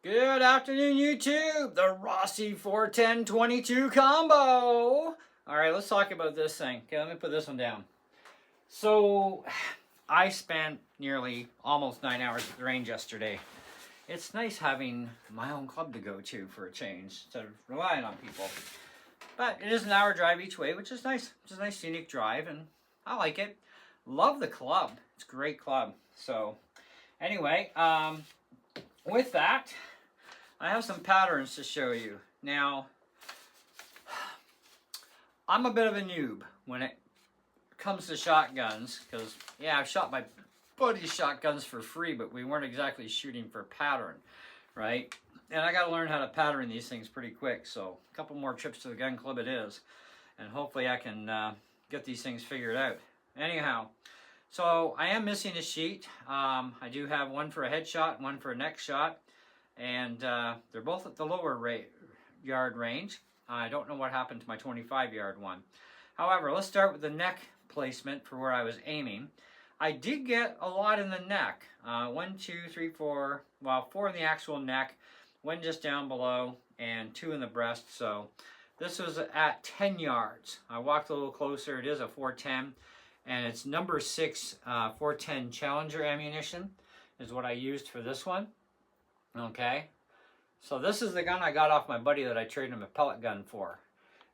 Good afternoon, YouTube. The Rossi 410-22 combo. All right, let's talk about this thing. Okay, let me put this one down. So, I spent nearly almost 9 hours at the range yesterday. It's nice having my own club to go to for a change instead of relying on people. But it is an hour drive each way, which is nice. It's a nice scenic drive, and I like it. Love the club. It's a great club. So, anyway, with that, I have some patterns to show you. Now, I'm a bit of a noob when it comes to shotguns, because, yeah, I've shot my buddy's shotguns for free, but we weren't exactly shooting for pattern, right? And I got to learn how to pattern these things pretty quick, so a couple more trips to the gun club it is, and hopefully I can get these things figured out. Anyhow, so I am missing a sheet. I do have one for a headshot, one for a neck shot, and they're both at the lower yard range. I don't know what happened to my 25-yard one. However, let's start with the neck placement for where I was aiming. I did get a lot in the neck. 1, 2, 3, 4, well, 4 in the actual neck, 1 just down below, and 2 in the breast. So this was at 10 yards. I walked a little closer. It is a 410, and it's number 6 410 Challenger ammunition is what I used for this one. Okay, so this is the gun I got off my buddy that I traded him a pellet gun for.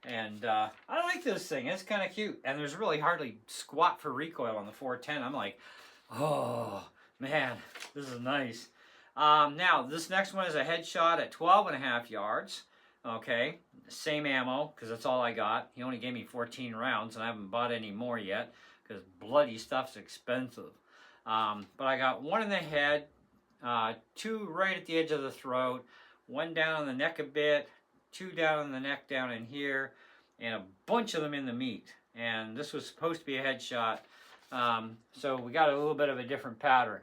And I like this thing. It's kind of cute. And there's really hardly squat for recoil on the 410. I'm like, oh, man, this is nice. Now, this next one is a headshot at 12.5 yards. Okay, same ammo, because that's all I got. He only gave me 14 rounds, and I haven't bought any more yet, because bloody stuff's expensive. But I got 1 in the head, 2 right at the edge of the throat, 1 down on the neck a bit, 2 down on the neck down in here, and a bunch of them in the meat. And this was supposed to be a headshot, so we got a little bit of a different pattern.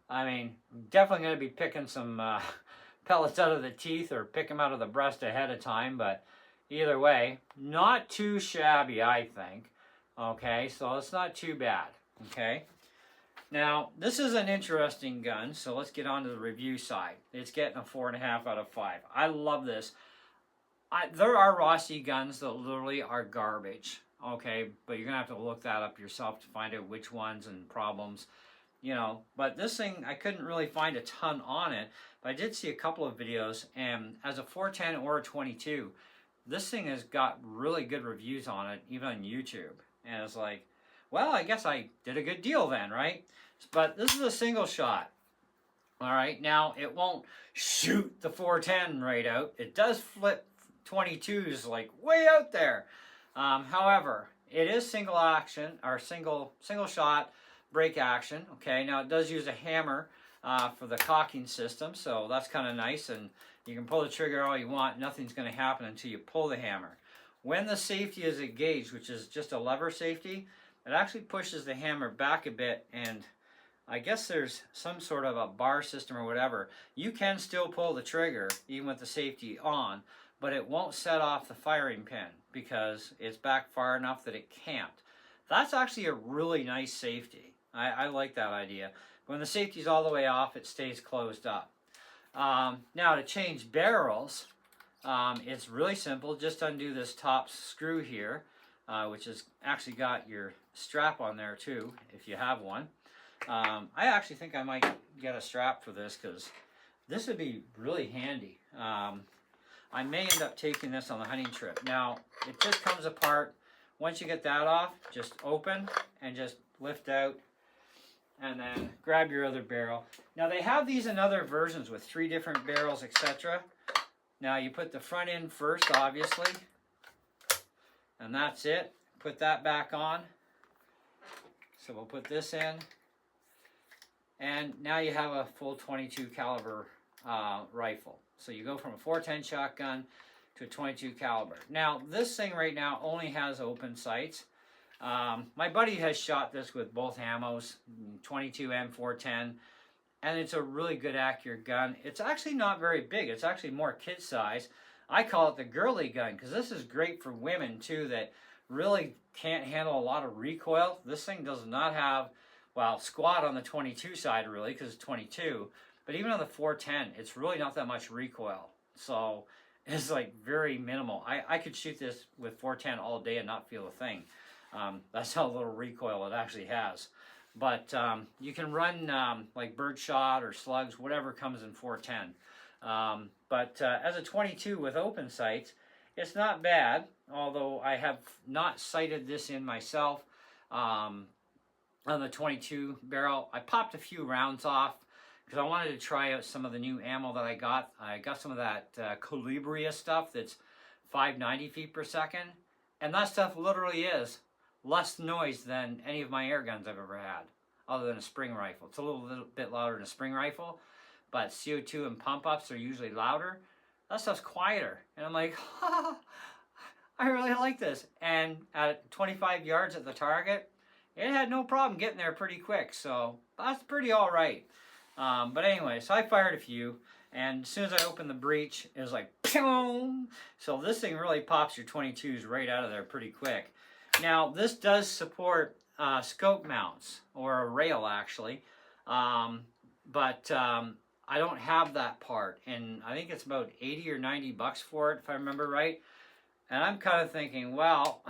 I mean, I'm definitely going to be picking some pellets out of the teeth or pick them out of the breast ahead of time, but either way, not too shabby, I think. Okay, so it's not too bad. Okay. Now, this is an interesting gun, so let's get on to the review side. It's getting a 4.5 out of 5. I love this. There are Rossi guns that literally are garbage, okay? But you're going to have to look that up yourself to find out which ones and problems, you know. But this thing, I couldn't really find a ton on it, but I did see a couple of videos, and as a 410 or a 22, this thing has got really good reviews on it, even on YouTube. And it's like, well, I guess I did a good deal then, right? But this is a single shot. All right, now it won't shoot the 410 right out. It does flip 22s like way out there. However, it is single action or single shot break action. Okay, now it does use a hammer for the cocking system, so that's kind of nice. And you can pull the trigger all you want. Nothing's going to happen until you pull the hammer. When the safety is engaged, which is just a lever safety, it actually pushes the hammer back a bit, and I guess there's some sort of a bar system or whatever. You can still pull the trigger even with the safety on, but it won't set off the firing pin because it's back far enough that it can't. That's actually a really nice safety. I like that idea. When the safety's all the way off, it stays closed up. Now to change barrels, it's really simple. Just undo this top screw here, which has actually got your strap on there too, if you have one. I actually think I might get a strap for this because this would be really handy. I may end up taking this on the hunting trip. Now, it just comes apart. Once you get that off, just open and just lift out and then grab your other barrel. Now, they have these in other versions with 3 different barrels, etc. Now, you put the front in first, obviously, and that's it. Put that back on. So we'll put this in. And now you have a full 22 caliber rifle. So you go from a 410 shotgun to a 22 caliber. Now this thing right now only has open sights. My buddy has shot this with both ammos, 22 and 410, and it's a really good accurate gun. It's actually not very big. It's actually more kid size. I call it the girly gun because this is great for women too that really can't handle a lot of recoil. This thing does not have, well, squat on the 22 side really because it's 22, But even on the 410, it's really not that much recoil. So it's like very minimal. I could shoot this with 410 all day and not feel a thing. That's how little recoil it actually has. But you can run like birdshot or slugs, whatever comes in 410. But as a 22 with open sights, it's not bad, although I have not sighted this in myself. On the 22 barrel, I popped a few rounds off because I wanted to try out some of the new ammo that I got. I got some of that Calibria stuff that's 590 feet per second, and that stuff literally is less noise than any of my air guns I've ever had, other than a spring rifle. It's a little bit louder than a spring rifle, but CO2 and pump ups are usually louder. That stuff's quieter, and I'm like, I really like this. And at 25 yards at the target, it had no problem getting there pretty quick, so that's pretty all right. But anyway, so I fired a few, and as soon as I opened the breech, it was like, pew! So this thing really pops your 22s right out of there pretty quick. Now, this does support scope mounts, or a rail actually, but I don't have that part, and I think it's about 80 or 90 bucks for it, if I remember right. And I'm kind of thinking, well,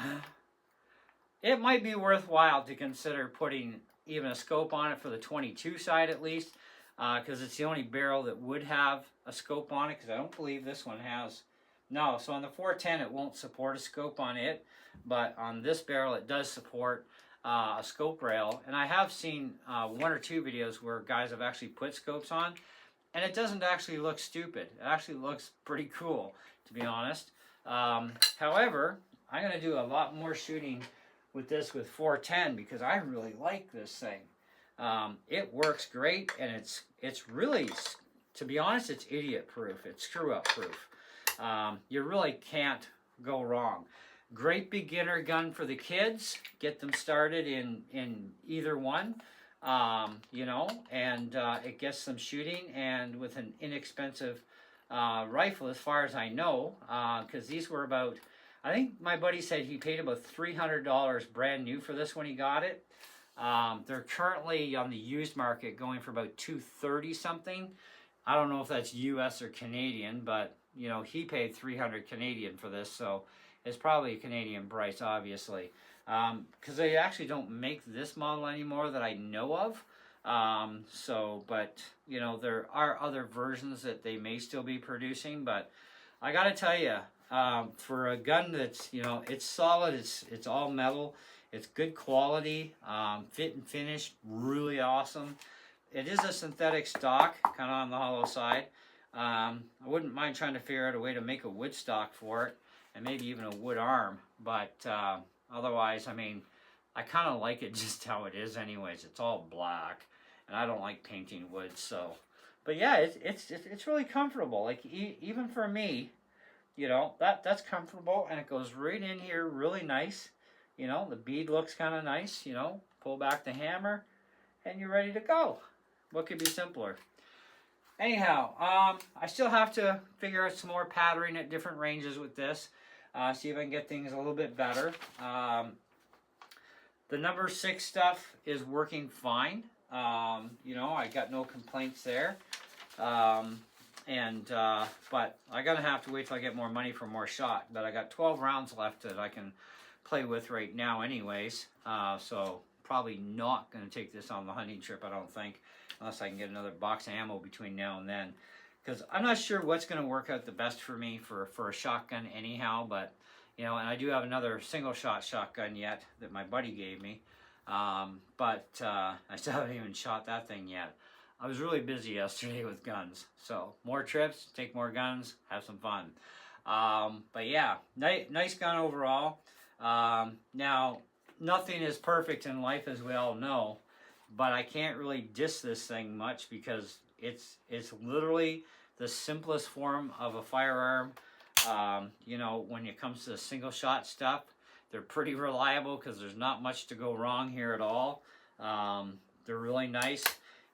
it might be worthwhile to consider putting even a scope on it for the 22 side at least, because it's the only barrel that would have a scope on it, because I don't believe this one has. No, so on the 410 it won't support a scope on it, but on this barrel it does support a scope rail. And I have seen one or two videos where guys have actually put scopes on, and it doesn't actually look stupid. It actually looks pretty cool, to be honest. However, I'm going to do a lot more shooting with this with 410 because I really like this thing. It works great, and it's really, to be honest, it's idiot proof. It's screw up proof. You really can't go wrong. Great beginner gun for the kids. Get them started in either one, you know, and it gets them shooting, and with an inexpensive rifle, as far as I know, because these were about, I think my buddy said he paid about $300 brand new for this when he got it. They're currently on the used market going for about $230 something. I don't know if that's US or Canadian, but you know, he paid 300 Canadian for this, so it's probably a Canadian price, obviously. Because they actually don't make this model anymore that I know of. But you know, there are other versions that they may still be producing, but I gotta tell you, for a gun that's, you know, it's solid, it's all metal, it's good quality, fit and finish, really awesome. It is a synthetic stock, kind of on the hollow side. I wouldn't mind trying to figure out a way to make a wood stock for it, and maybe even a wood arm, but otherwise, I mean, I kind of like it just how it is anyways. It's all black, and I don't like painting wood, so. But yeah, it's really comfortable. Like, even for me, you know, that's comfortable, and it goes right in here really nice. You know, the bead looks kind of nice, you know, pull back the hammer, and you're ready to go. What could be simpler? Anyhow, I still have to figure out some more patterning at different ranges with this. See if I can get things a little bit better. The number 6 stuff is working fine. You know, I got no complaints there. But I'm gonna have to wait till I get more money for more shot. But I got 12 rounds left that I can play with right now anyways. So probably not gonna take this on the hunting trip, I don't think, unless I can get another box of ammo between now and then. Because I'm not sure what's going to work out the best for me for a shotgun anyhow, but, you know, and I do have another single shot shotgun yet that my buddy gave me, but I still haven't even shot that thing yet. I was really busy yesterday with guns, so more trips, take more guns, have some fun. But yeah, nice gun overall. Now, nothing is perfect in life, as we all know, but I can't really diss this thing much because it's literally the simplest form of a firearm. You know, when it comes to the single shot stuff, they're pretty reliable because there's not much to go wrong here at all. They're really nice.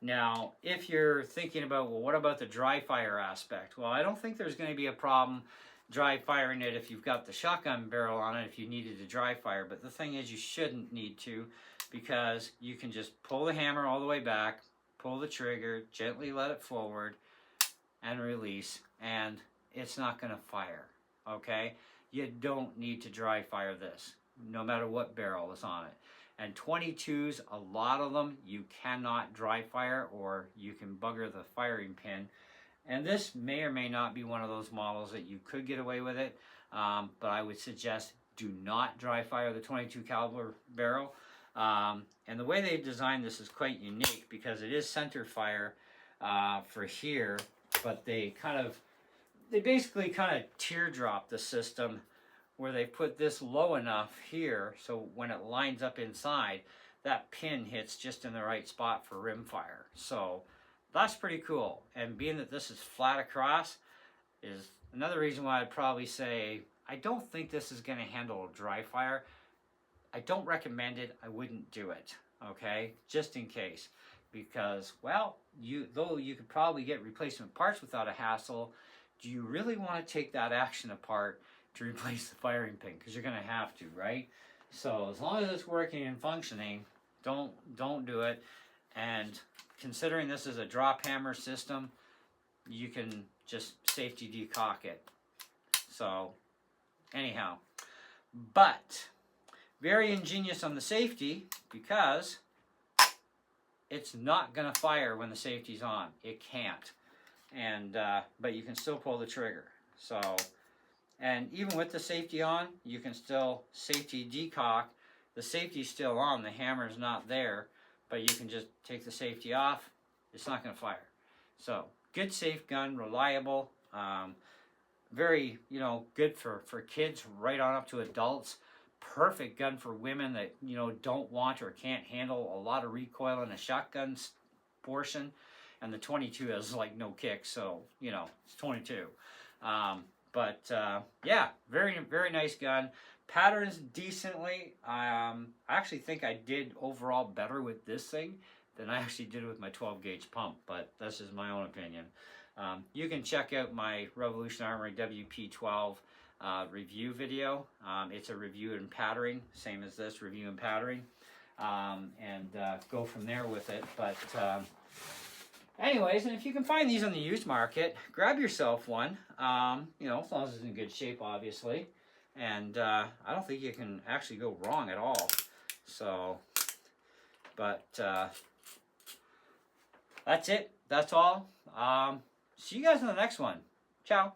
Now, if you're thinking about, well, what about the dry fire aspect? Well, I don't think there's going to be a problem dry firing it if you've got the shotgun barrel on it if you needed to dry fire. But the thing is, you shouldn't need to, because you can just pull the hammer all the way back, pull the trigger, gently let it forward, and release, and it's not going to fire, okay? You don't need to dry fire this, no matter what barrel is on it. And 22s, a lot of them, you cannot dry fire, or you can bugger the firing pin. And this may or may not be one of those models that you could get away with it, but I would suggest do not dry fire the 22 caliber barrel. And the way they've designed this is quite unique because it is center fire for here, but they basically kind of teardrop the system where they put this low enough here so when it lines up inside, that pin hits just in the right spot for rim fire. So that's pretty cool. And being that this is flat across is another reason why I'd probably say I don't think this is going to handle dry fire. I don't recommend it. I wouldn't do it, okay? Just in case. Because, well, though you could probably get replacement parts without a hassle, do you really want to take that action apart to replace the firing pin? Because you're going to have to, right? So as long as it's working and functioning, don't do it. And considering this is a drop hammer system, you can just safety decock it. So anyhow, but very ingenious on the safety because it's not going to fire when the safety's on. It can't. And but you can still pull the trigger. So, and even with the safety on, you can still safety decock. The safety's still on, the hammer's not there, but you can just take the safety off. It's not going to fire. So good, safe gun, reliable, very, good for kids right on up to adults. Perfect gun for women that, don't want or can't handle a lot of recoil in a shotgun portion. And the 22 has like no kick, so, it's 22. Yeah, very, very nice gun. Patterns decently. I actually think I did overall better with this thing than I actually did with my 12 gauge pump, but that's just my own opinion. You can check out my Revolution Armory WP12 review video. It's a review and patterning, same as this, review and patterning, and go from there with it. But anyways, and if you can find these on the used market, grab yourself one, as long as it's in good shape, obviously. And I don't think you can actually go wrong at all. So, but that's it. That's all. See you guys in the next one. Ciao.